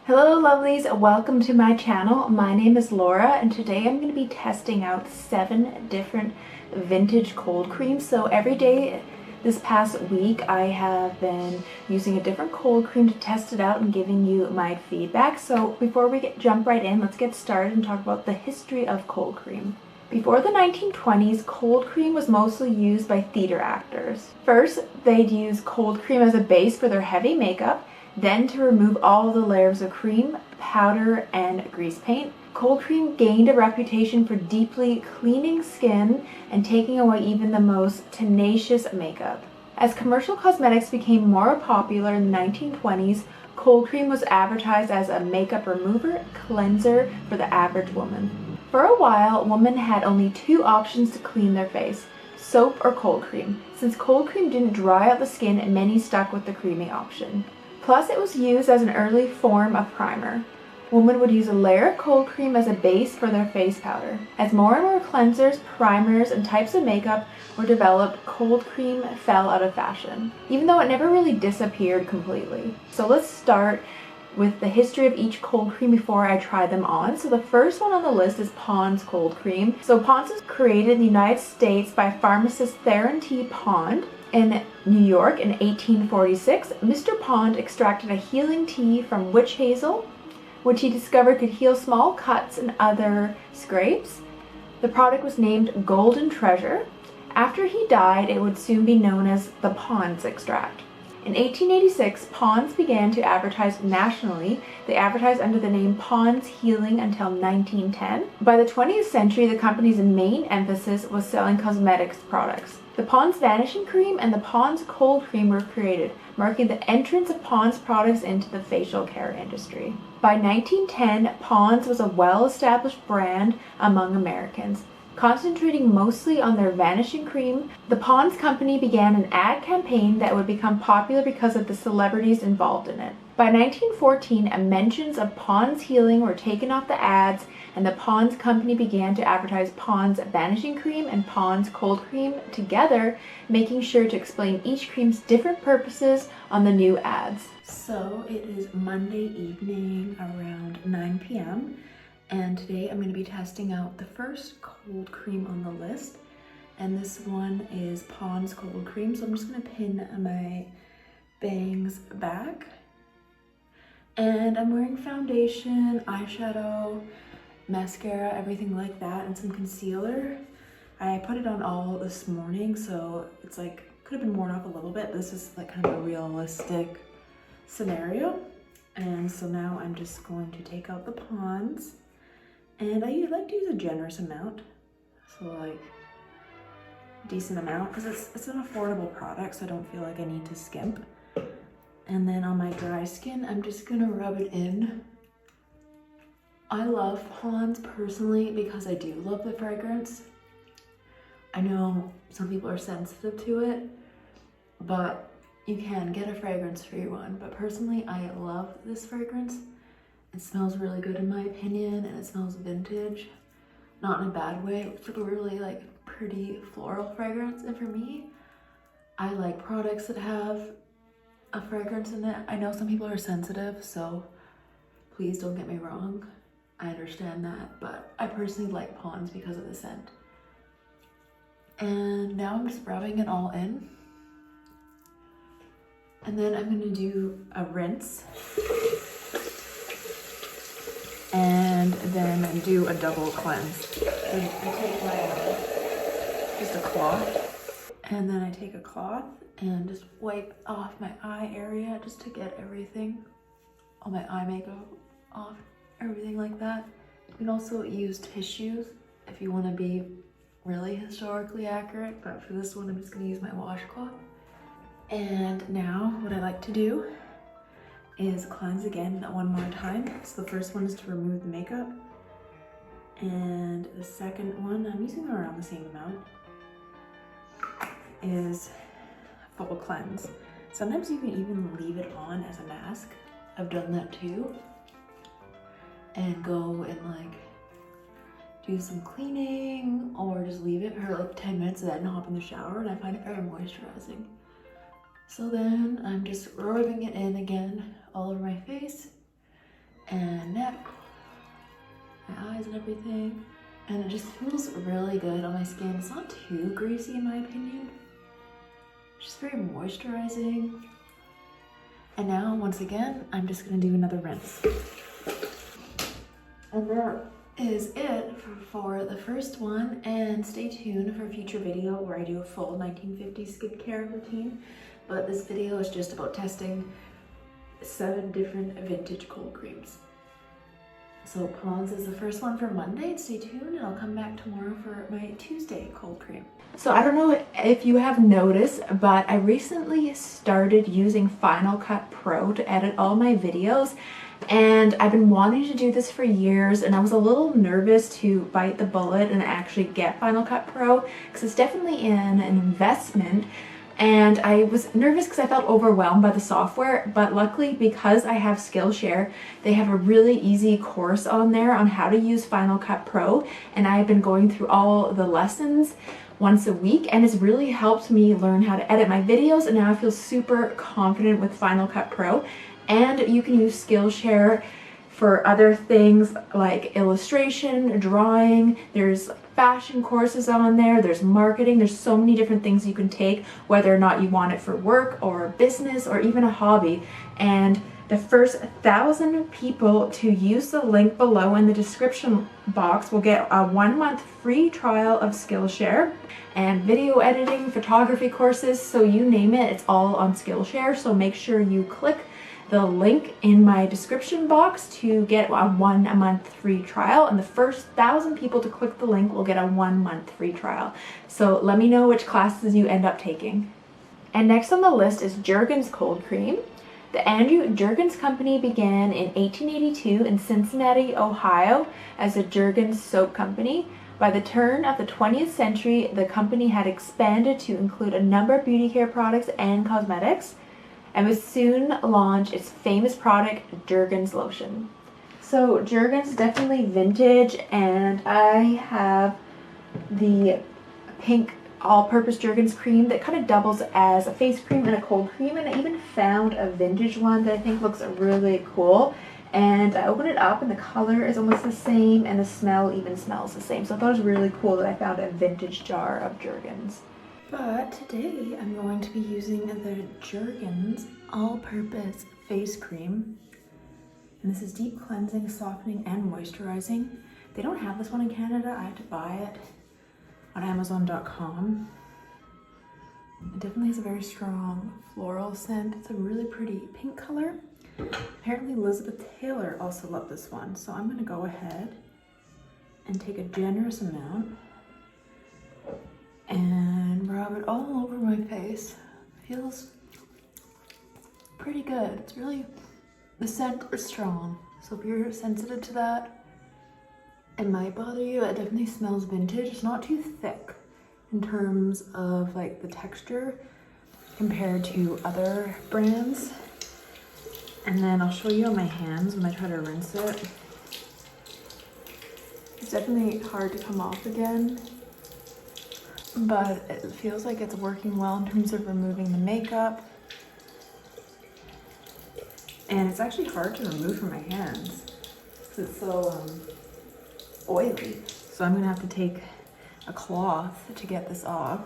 Hello lovelies, welcome to my channel. My name is Laura and today I'm going to be testing out 7 different vintage cold creams. So every day this past week I have been using a different cold cream to test it out and giving you my feedback. So before we jump right in, let's get started and talk about the history of cold cream. Before the 1920s, cold cream was mostly used by theater actors. First, they'd use cold cream as a base for their heavy makeup. Then, to remove all the layers of cream, powder, and grease paint, cold cream gained a reputation for deeply cleaning skin and taking away even the most tenacious makeup. As commercial cosmetics became more popular in the 1920s, cold cream was advertised as a makeup remover cleanser for the average woman. For a while, women had only 2 options to clean their face: soap or cold cream. Since cold cream didn't dry out the skin, many stuck with the creamy option. Plus, it was used as an early form of primer. Women would use a layer of cold cream as a base for their face powder. As more and more cleansers, primers, and types of makeup were developed, cold cream fell out of fashion, even though it never really disappeared completely. So let's start with the history of each cold cream before I try them on. So the first one on the list is Pond's cold cream. So Pond's was created in the United States by pharmacist Theron T. Pond. In New York in 1846, Mr. Pond extracted a healing tea from witch hazel, which he discovered could heal small cuts and other scrapes. The product was named Golden Treasure. After he died, it would soon be known as the Pond's extract. In 1886, Pond's began to advertise nationally. They advertised under the name Pond's Healing until 1910. By the 20th century, the company's main emphasis was selling cosmetics products. The Pond's Vanishing Cream and the Pond's Cold Cream were created, marking the entrance of Pond's products into the facial care industry. By 1910, Pond's was a well-established brand among Americans. Concentrating mostly on their Vanishing Cream, the Pond's company began an ad campaign that would become popular because of the celebrities involved in it. By 1914, mentions of Pond's healing were taken off the ads, and the Pond's company began to advertise Pond's Vanishing Cream and Pond's Cold Cream together, making sure to explain each cream's different purposes on the new ads. So it is Monday evening around 9 p.m. and today I'm going to be testing out the first cold cream on the list, and this one is Pond's Cold Cream. So I'm just going to pin my bangs back, and I'm wearing foundation, eyeshadow, mascara, everything like that, and some concealer. I put it on all this morning, so it's like could have been worn off a little bit. This is like kind of a realistic scenario, and so now I'm just going to take out the Pond's. And I like to use a generous amount, so like decent amount, because it's an affordable product, so I don't feel like I need to skimp. And then on my dry skin, I'm just gonna rub it in. I love Pond's personally because I do love the fragrance. I know some people are sensitive to it, but you can get a fragrance-free one. But personally, I love this fragrance. It smells really good in my opinion, and it smells vintage, not in a bad way. It's like a really like pretty floral fragrance, and for me, I like products that have a fragrance in it. I know some people are sensitive, so please don't get me wrong. I understand that, but I personally like Pond's because of the scent. And now I'm just rubbing it all in. And then I'm gonna do a rinse. And then do a double cleanse. I take just a cloth, and then I take a cloth and just wipe off my eye area just to get everything, all my eye makeup off, everything like that. You can also use tissues if you want to be really historically accurate, but for this one I'm just going to use my washcloth. And now what I like to do is cleanse again one more time. So the first one is to remove the makeup, and the second one, I'm using around the same amount, is full cleanse. Sometimes you can even leave it on as a mask. I've done that too, and go and like do some cleaning or just leave it for like 10 minutes and then hop in the shower, and I find it very moisturizing. So then I'm just rubbing it in again all over my face, and neck, my eyes and everything. And it just feels really good on my skin. It's not too greasy in my opinion. It's just very moisturizing. And now, once again, I'm just gonna do another rinse. And that is it for the first one. And stay tuned for a future video where I do a full 1950s skincare routine. But this video is just about testing 7 different vintage cold creams. So Pond's is the first one for Monday, and stay tuned, and I'll come back tomorrow for my Tuesday cold cream. So I don't know if you have noticed, but I recently started using Final Cut Pro to edit all my videos, and I've been wanting to do this for years, and I was a little nervous to bite the bullet and actually get Final Cut Pro because it's definitely an investment. And I was nervous because I felt overwhelmed by the software, but luckily because I have Skillshare, they have a really easy course on there on how to use Final Cut Pro, and I've been going through all the lessons once a week, and it's really helped me learn how to edit my videos, and now I feel super confident with Final Cut Pro. And you can use Skillshare for other things like illustration, drawing, there's fashion courses on there, there's marketing, there's so many different things you can take, whether or not you want it for work or business or even a hobby. And the first 1,000 people to use the link below in the description box will get a 1-month free trial of Skillshare and video editing, photography courses, so you name it, it's all on Skillshare. So make sure you click the link in my description box to get a 1-month free trial, and the first 1,000 people to click the link will get a 1-month free trial. So let me know which classes you end up taking. And next on the list is Jurgens cold cream. The Andrew Jurgens company began in 1882 in Cincinnati, Ohio as a Jurgens soap company. By the turn of the 20th century, the company had expanded to include a number of beauty care products and cosmetics, and would soon launch its famous product, Jurgens lotion. So Jurgens is definitely vintage, and I have the pink all-purpose Jurgens cream that kind of doubles as a face cream and a cold cream, and I even found a vintage one that I think looks really cool. And I opened it up and the color is almost the same and the smell even smells the same. So I thought it was really cool that I found a vintage jar of Jurgens. But today I'm going to be using the Jurgens all-purpose face cream. And this is deep cleansing, softening, and moisturizing. They don't have this one in Canada. I had to buy it on Amazon.com. It definitely has a very strong floral scent. It's a really pretty pink color. Apparently Elizabeth Taylor also loved this one. So I'm gonna go ahead and take a generous amount and rub it all over my face. Feels pretty good. It's really, the scent is strong. So if you're sensitive to that, it might bother you. It definitely smells vintage. It's not too thick in terms of like the texture compared to other brands. And then I'll show you on my hands when I try to rinse it. It's definitely hard to come off again, but it feels like it's working well in terms of removing the makeup. And it's actually hard to remove from my hands because it's so oily. So I'm gonna have to take a cloth to get this off.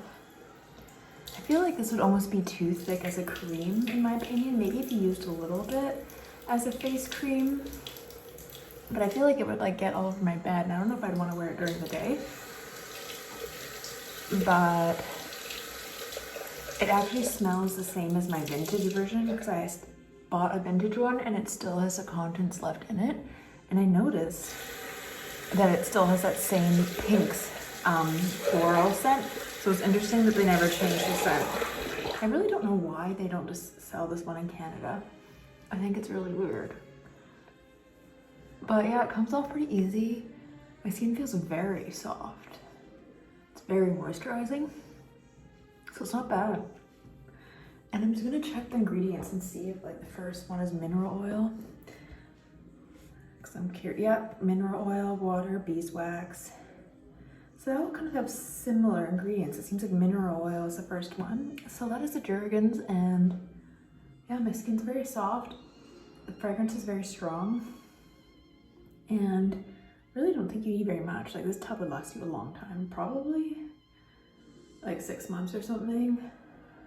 I feel like this would almost be too thick as a cream in my opinion. Maybe if you used a little bit as a face cream, but I feel like it would like get all over my bed, and I don't know if I'd want to wear it during the day. But it actually smells the same as my vintage version because I bought a vintage one and it still has the contents left in it. And I noticed that it still has that same pinks floral scent. So it's interesting that they never changed the scent. I really don't know why they don't just sell this one in Canada. I think it's really weird. But yeah, it comes off pretty easy. My skin feels very soft. It's very moisturizing. So it's not bad. And I'm just gonna check the ingredients and see if like the first one is mineral oil. Cause I'm curious. Yep, mineral oil, water, beeswax. So they all kind of have similar ingredients. It seems like mineral oil is the first one. So that is the Jurgens, and yeah, my skin's very soft. The fragrance is very strong. And really don't think you need very much. Like this tub would last you a long time, probably like 6 months or something.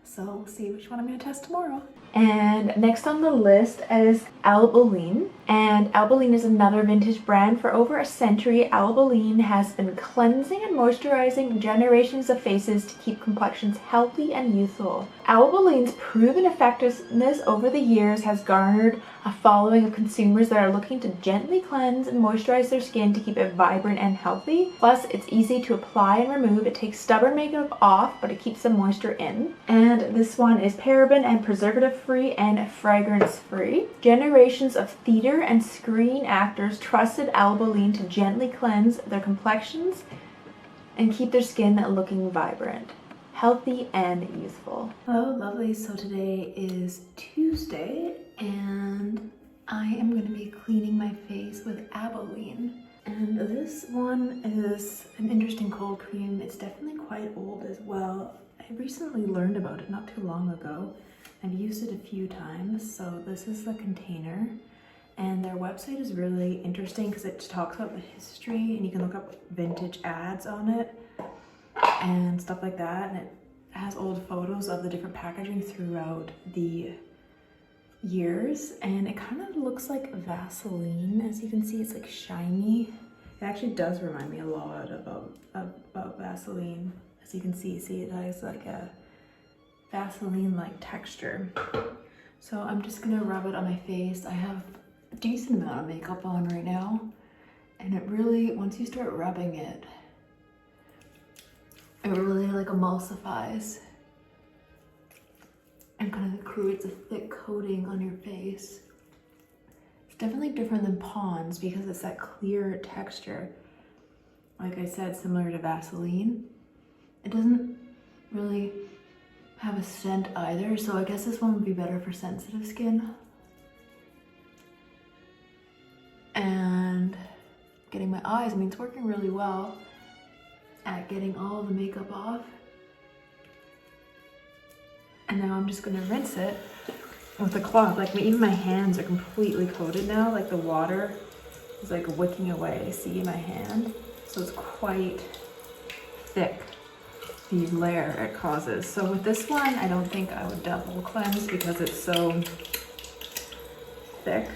So we'll see which one I'm gonna test tomorrow. And next on the list is Almayne. And Almayne is another vintage brand. For over a century, Almayne has been cleansing and moisturizing generations of faces to keep complexions healthy and youthful. Almayne's proven effectiveness over the years has garnered a following of consumers that are looking to gently cleanse and moisturize their skin to keep it vibrant and healthy. Plus, it's easy to apply and remove. It takes stubborn makeup off, but it keeps the moisture in. And this one is paraben and preservative free and fragrance free. Generations of theater and screen actors trusted Almayne to gently cleanse their complexions and keep their skin looking vibrant, healthy, and youthful. Hello, lovely. So today is Tuesday and I am going to be cleaning my face with Almayne. And this one is an interesting cold cream. It's definitely quite old as well. I recently learned about it not too long ago. I've used it a few times. So this is the container, and their website is really interesting because it talks about the history and you can look up vintage ads on it and stuff like that. And it has old photos of the different packaging throughout the years, and it kind of looks like Vaseline. As you can see, it's like shiny. It actually does remind me a lot about Vaseline. As you can see, it has like a Vaseline-like texture. So I'm just gonna rub it on my face. I have a decent amount of makeup on right now, and it really, once you start rubbing it, it really like emulsifies and kind of creates a thick coating on your face. It's definitely different than Pond's because it's that clear texture. Like I said, similar to Vaseline. It doesn't really have a scent either, so I guess this one would be better for sensitive skin. And getting my eyes, I mean, it's working really well at getting all of the makeup off. And now I'm just gonna rinse it with a cloth. Like even my hands are completely coated now. Like the water is like wicking away, see my hand? So it's quite thick, the layer it causes. So with this one, I don't think I would double cleanse because it's so thick.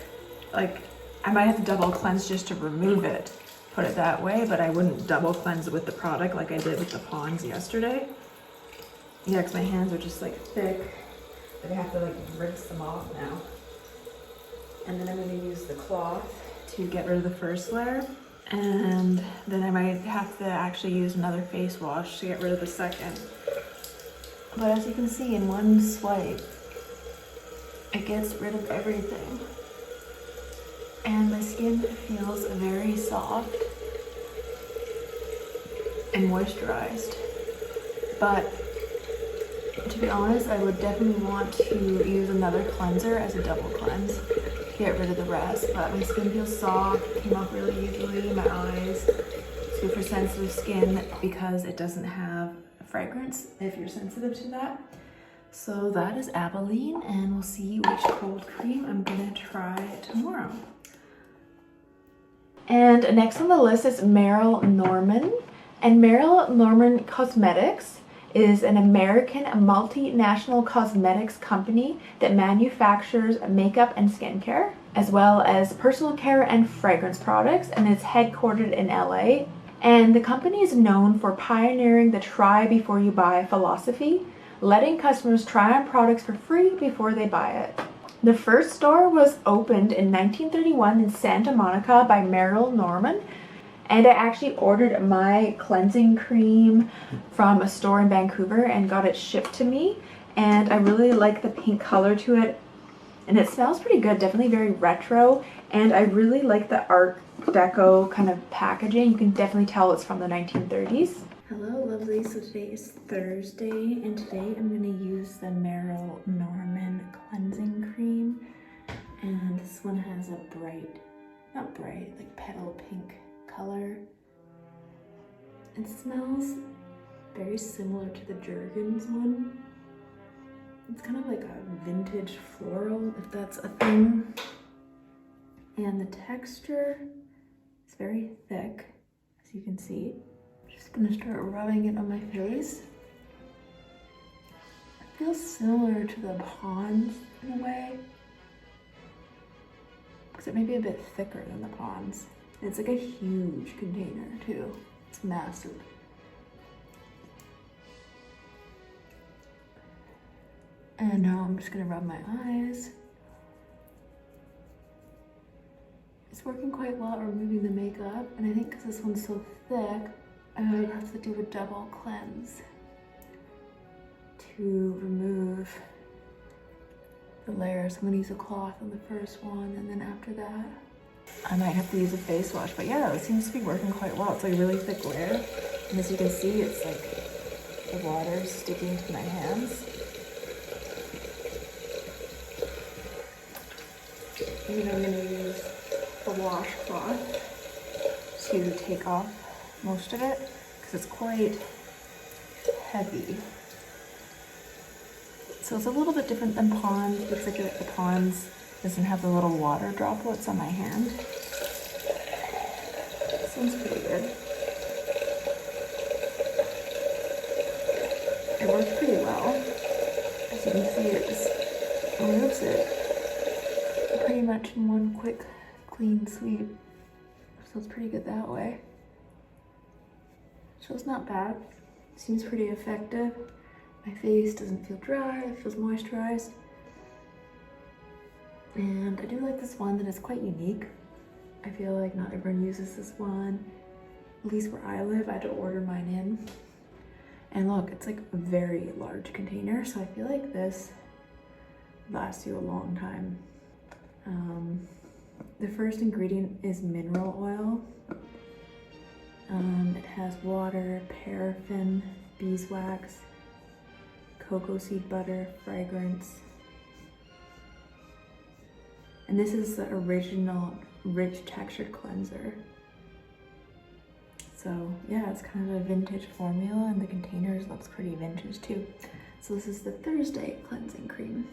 Like I might have to double cleanse just to remove it, put it that way, but I wouldn't double cleanse it with the product like I did with the Pond's yesterday. Yeah, because my hands are just like thick. I have to like rinse them off now. And then I'm going to use the cloth to get rid of the first layer. And then I might have to actually use another face wash to get rid of the second. But as you can see, in one swipe, it gets rid of everything. And my skin feels very soft and moisturized. But to be honest, I would definitely want to use another cleanser as a double cleanse to get rid of the rest. But my skin feels soft, came off really easily, my eyes. It's good for sensitive skin because it doesn't have a fragrance if you're sensitive to that. So that is Almayne, and we'll see which cold cream I'm gonna try tomorrow. And next on the list is Merrill Norman. And Merrill Norman Cosmetics is an American multinational cosmetics company that manufactures makeup and skincare, as well as personal care and fragrance products, and is headquartered in LA. And the company is known for pioneering the try before you buy philosophy, letting customers try on products for free before they buy it. The first store was opened in 1931 in Santa Monica by Merrill Norman. And I actually ordered my cleansing cream from a store in Vancouver and got it shipped to me. And I really like the pink color to it. And it smells pretty good, definitely very retro. And I really like the Art Deco kind of packaging. You can definitely tell it's from the 1930s. Hello, lovely. So today is Thursday, and today I'm going to use the Merrill Norman cleansing cream. And this one has a bright, not bright, like petal pink color. It smells very similar to the Jurgens one. It's kind of like a vintage floral, if that's a thing. And the texture very thick, as you can see. I'm just gonna start rubbing it on my face. It feels similar to the Pond's in a way, because it may be a bit thicker than the Pond's. And it's like a huge container too. It's massive. And now I'm just gonna rub my eyes. It's working quite well at removing the makeup, and I think because this one's so thick, I might have to do a double cleanse to remove the layers. I'm gonna use a cloth on the first one, and then after that, I might have to use a face wash. But yeah, it seems to be working quite well. It's like a really thick layer, and as you can see, it's like the water sticking to my hands. And I'm gonna use a washcloth to take off most of it because it's quite heavy. So it's a little bit different than Pond's because the Pond's doesn't have the little water droplets on my hand. This one's pretty good. It works pretty well. As you can see, it just removes it pretty much in one quick clean sweep, so it's pretty good that way. So it's not bad. Seems pretty effective. My face doesn't feel dry, it feels moisturized. And I do like this one that is quite unique. I feel like not everyone uses this one. At least where I live, I had to order mine in. And look, it's like a very large container, so I feel like this lasts you a long time. The first ingredient is mineral oil. It has water, paraffin, beeswax, cocoa seed butter, fragrance. And this is the original rich textured cleanser. So yeah, it's kind of a vintage formula, and the containers looks pretty vintage too. So this is the Thursday cleansing cream.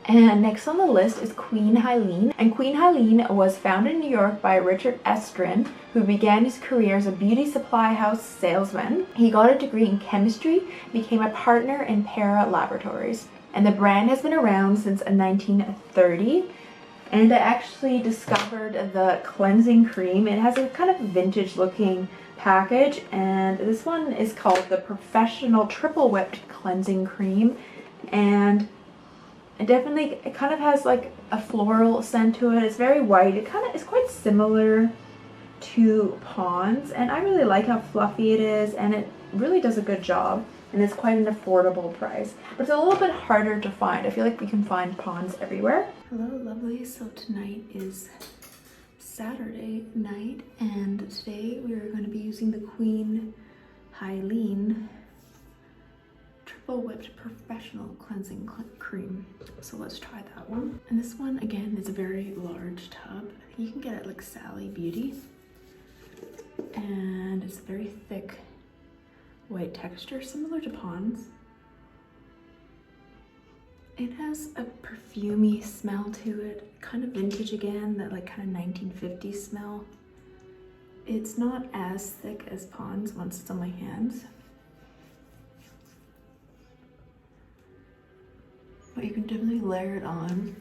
And next on the list is Queen Helene. And Queen Helene was founded in New York by Richard Estrin, who began his career as a beauty supply house salesman. He got a degree in chemistry, became a partner in Para Laboratories. And the brand has been around since 1930. And I actually discovered the cleansing cream. It has a kind of vintage looking package, and this one is called the Professional Triple Whipped Cleansing Cream. And it kind of has like a floral scent to it. It's very white. It kind of is quite similar to Pond's, and I really like how fluffy it is, and it really does a good job, and it's quite an affordable price, but it's a little bit harder to find. I feel like we can find Pond's everywhere. Hello lovelies, so tonight is Saturday night, and today we are going to be using the Queen Helene Triple Whipped Professional Cleansing Cream. So let's try that one. And this one again is a very large tub. I think you can get it at like Sally Beauty. And it's very thick white texture, similar to Pond's. It has a perfumey smell to it, kind of vintage again, that like kind of 1950s smell. It's not as thick as Pond's once it's on my hands. But you can definitely layer it on.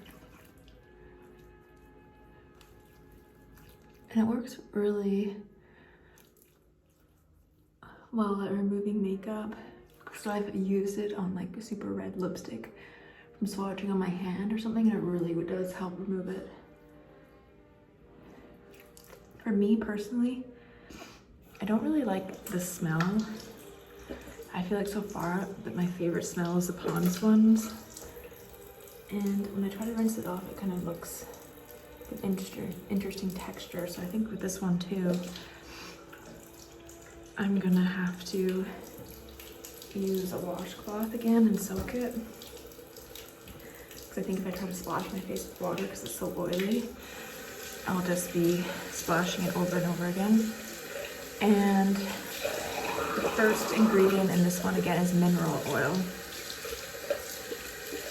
And it works really well at removing makeup. So I've used it on like a super red lipstick from swatching on my hand or something, and it really does help remove it. For me personally, I don't really like the smell. I feel like so far that my favorite smell is the Pond's ones. And when I try to rinse it off, it kind of looks like an interesting texture. So I think with this one too, I'm gonna have to use a washcloth again and soak it. Because I think if I try to splash my face with water because it's so oily, I'll just be splashing it over and over again. And the first ingredient in this one again is mineral oil.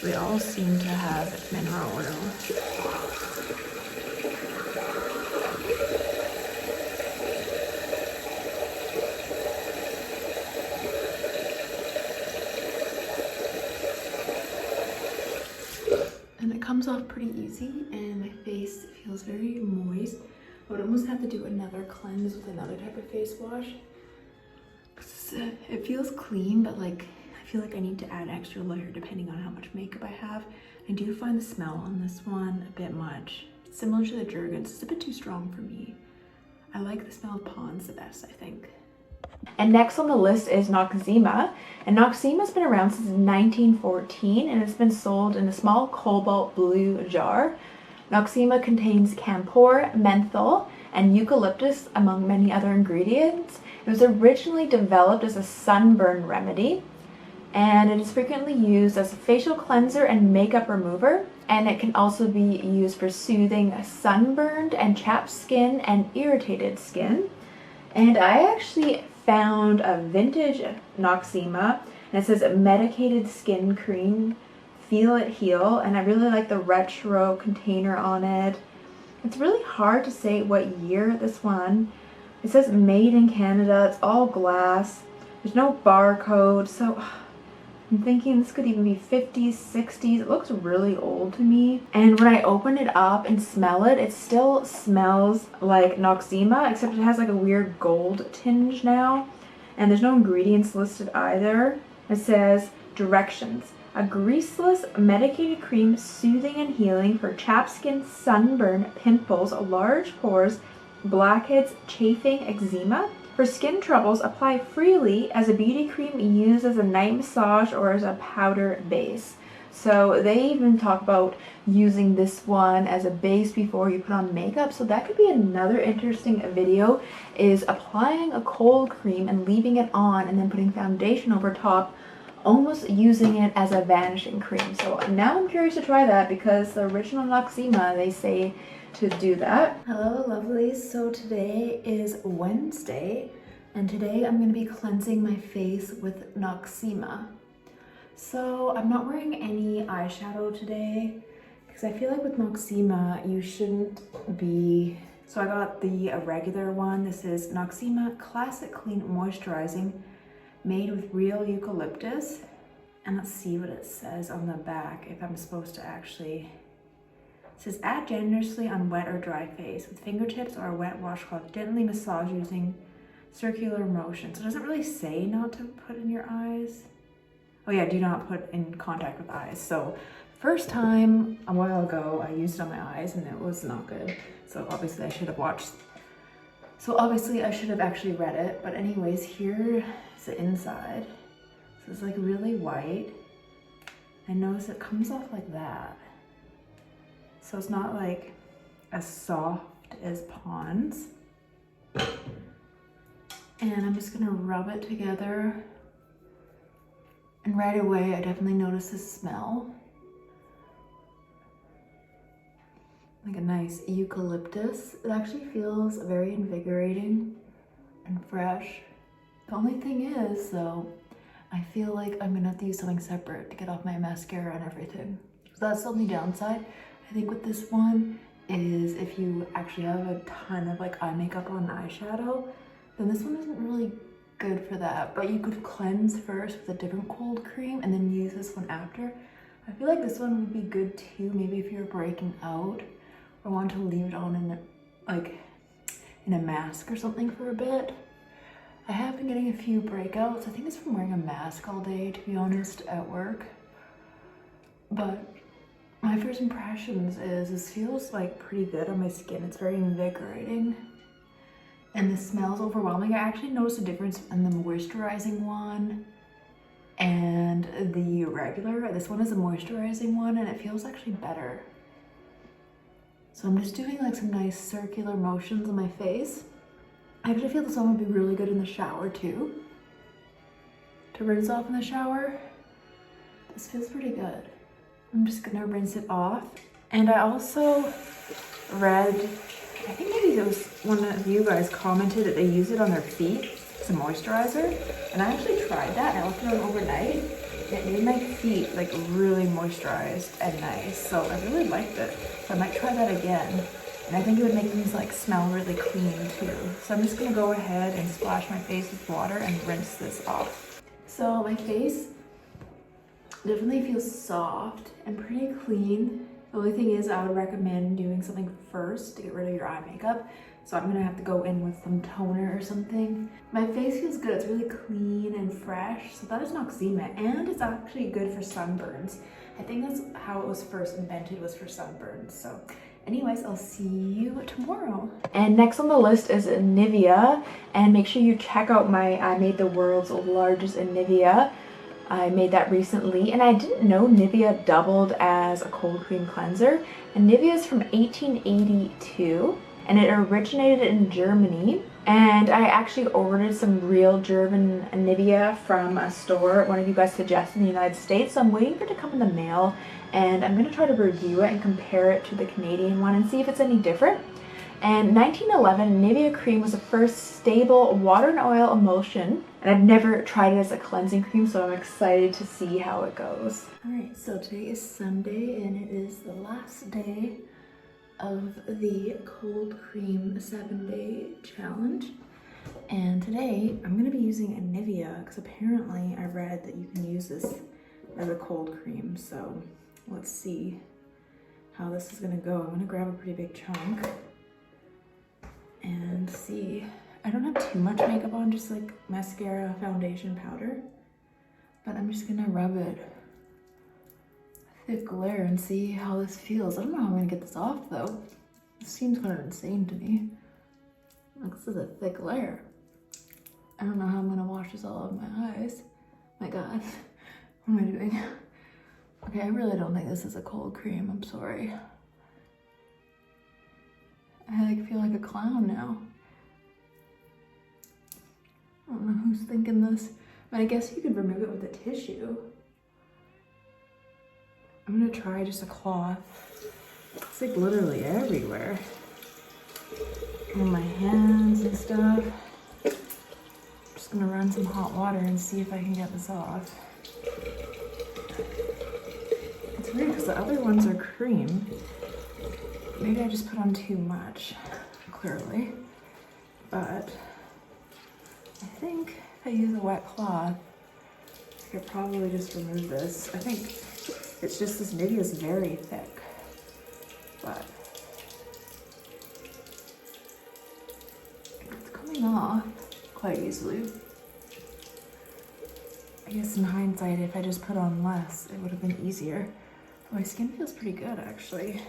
They all seem to have mineral oil. comes off pretty easy and my face feels very moist. I would almost have to do another cleanse with another type of face wash. It feels clean, but like I feel like I need to add an extra layer depending on how much makeup I have. I do find the smell on this one a bit much. It's similar to the Jurgens. It's a bit too strong for me. I like the smell of Pond's the best, I think. And next on the list is Nexzema. And Nexzema's been around since 1914 and it's been sold in a small cobalt blue jar. Nexzema contains camphor, menthol, and eucalyptus among many other ingredients. It was originally developed as a sunburn remedy and it is frequently used as a facial cleanser and makeup remover, and it can also be used for soothing sunburned and chapped skin and irritated skin. And I actually found a vintage Nexzema and it says medicated skin cream, feel it heal, and I really like the retro container on it. It's really hard to say what year this one. It says made in Canada, it's all glass, there's no barcode, so I'm thinking this could even be 50s, 60s. It looks really old to me. And when I open it up and smell it, it still smells like Nexzema, except it has like a weird gold tinge now. And there's no ingredients listed either. It says directions. A greaseless medicated cream soothing and healing for chapped skin, sunburn, pimples, large pores, blackheads, chafing, eczema. For skin troubles, apply freely as a beauty cream used as a night massage or as a powder base. So they even talk about using this one as a base before you put on makeup. So that could be another interesting video, is applying a cold cream and leaving it on and then putting foundation over top, almost using it as a vanishing cream. So now I'm curious to try that because the original Nexzema, they say to do that. Hello lovelies, so today is Wednesday and today I'm going to be cleansing my face with Nexzema. So I'm not wearing any eyeshadow today because I feel like with Nexzema you shouldn't be. So I got the regular one. This is Nexzema Classic Clean Moisturizing, made with real eucalyptus. And let's see what it says on the back, if I'm supposed to actually. It says add generously on wet or dry face with fingertips or a wet washcloth. Gently massage using circular motion. So it doesn't really say not to put in your eyes. Oh yeah, do not put in contact with eyes. So first time a while ago, I used it on my eyes and it was not good. So obviously I should have watched. So obviously I should have actually read it. But anyways, here is the inside. So it's like really white. I notice it comes off like that. So it's not like as soft as Pond's. And I'm just gonna rub it together. And right away, I definitely notice the smell. Like a nice eucalyptus. It actually feels very invigorating and fresh. The only thing is though, I feel like I'm gonna have to use something separate to get off my mascara and everything. So that's the only downside. I think with this one is if you actually have a ton of like eye makeup on eyeshadow, then this one isn't really good for that. But you could cleanse first with a different cold cream and then use this one after. I feel like this one would be good too, maybe if you're breaking out or want to leave it on in a mask or something for a bit. I have been getting a few breakouts. I think it's from wearing a mask all day, to be honest, at work. But my first impressions is this feels like pretty good on my skin. It's very invigorating. And the smell's overwhelming. I actually noticed a difference in the moisturizing one and the regular. This one is a moisturizing one and it feels actually better. So I'm just doing like some nice circular motions on my face. I actually feel this one would be really good in the shower too. To rinse off in the shower. This feels pretty good. I'm just gonna rinse it off. And I also read, I think maybe there was one of you guys commented that they use it on their feet as a moisturizer. And I actually tried that. I left it on overnight. It made my feet like really moisturized and nice. So I really liked it. So I might try that again. And I think it would make these like smell really clean too. So I'm just gonna go ahead and splash my face with water and rinse this off. So my face definitely feels soft and pretty clean. The only thing is I would recommend doing something first to get rid of your eye makeup. So I'm gonna have to go in with some toner or something. My face feels good, it's really clean and fresh. So that is Nexzema, and it's actually good for sunburns. I think that's how it was first invented, was for sunburns. So anyways, I'll see you tomorrow. And next on the list is Nivea, and make sure you check out I made the world's largest Nivea. I made that recently, and I didn't know Nivea doubled as a cold cream cleanser. And Nivea is from 1882. And it originated in Germany. And I actually ordered some real German Nivea from a store one of you guys suggested in the United States. So I'm waiting for it to come in the mail, and I'm gonna try to review it and compare it to the Canadian one and see if it's any different. And 1911, Nivea cream was the first stable water and oil emulsion. And I've never tried it as a cleansing cream, so I'm excited to see how it goes. All right, so today is Sunday, and it is the last day of the cold cream 7-day challenge. And today I'm going to be using a Nivea because apparently I read that you can use this as a cold cream. So let's see how this is going to go. I'm going to grab a pretty big chunk and see. I don't have too much makeup on, just like mascara, foundation, powder, but I'm just going to rub it thick layer and see how this feels. I don't know how I'm gonna get this off though. This seems kind of insane to me. Like, this is a thick layer. I don't know how I'm gonna wash this all over my eyes. My God, what am I doing? Okay, I really don't think this is a cold cream. I'm sorry. I like feel like a clown now. I don't know who's thinking this, but I guess you could remove it with a tissue. I'm gonna try just a cloth. It's like literally everywhere. On my hands and stuff. I'm just gonna run some hot water and see if I can get this off. It's weird because the other ones are cream. Maybe I just put on too much, clearly. But I think if I use a wet cloth, I could probably just remove this. I think it's just this Nivea is very thick, but it's coming off quite easily. I guess in hindsight, if I just put on less, it would have been easier. My skin feels pretty good actually.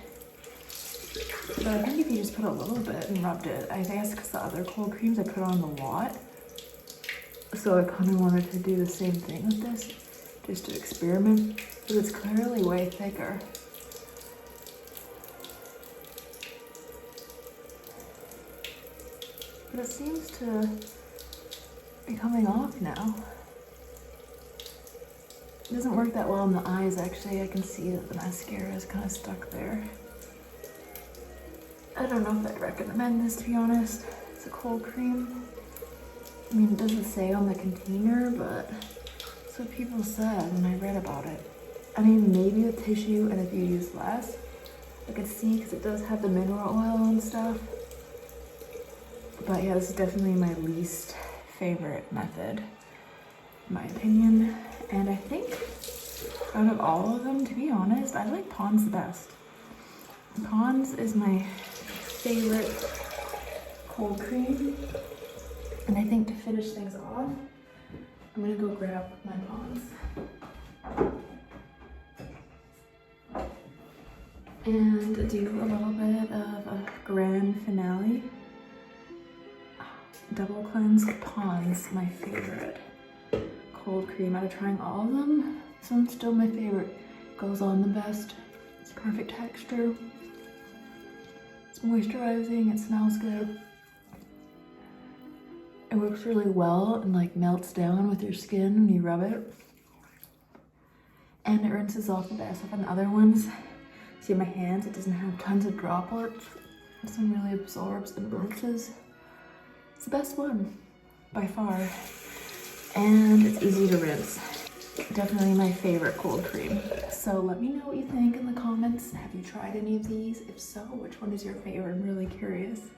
But I think if you just put a little bit and rubbed it, I guess because the other cold creams I put on a lot. So I kind of wanted to do the same thing with this, just to experiment. But it's clearly way thicker. But it seems to be coming off now. It doesn't work that well in the eyes actually. I can see that the mascara is kind of stuck there. I don't know if I'd recommend this, to be honest. It's a cold cream. I mean, it doesn't say on the container, but that's what people said when I read about it. I mean, maybe a tissue, and if you use less, I could see because it does have the mineral oil and stuff. But yeah, this is definitely my least favorite method, in my opinion. And I think out of all of them, to be honest, I like Pond's the best. Pond's is my favorite cold cream. And I think to finish things off, I'm gonna go grab my Pond's. And do a little bit of a grand finale. Double cleansed Pond's, my favorite cold cream. Out of trying all of them, this one's still my favorite. Goes on the best. It's perfect texture. It's moisturizing, it smells good. It works really well and like melts down with your skin when you rub it. And it rinses off the best. With the other ones, see my hands, it doesn't have tons of droplets. This one really absorbs and rinses. It's the best one, by far. And it's easy to rinse. Definitely my favorite cold cream. So let me know what you think in the comments. Have you tried any of these? If so, which one is your favorite? I'm really curious.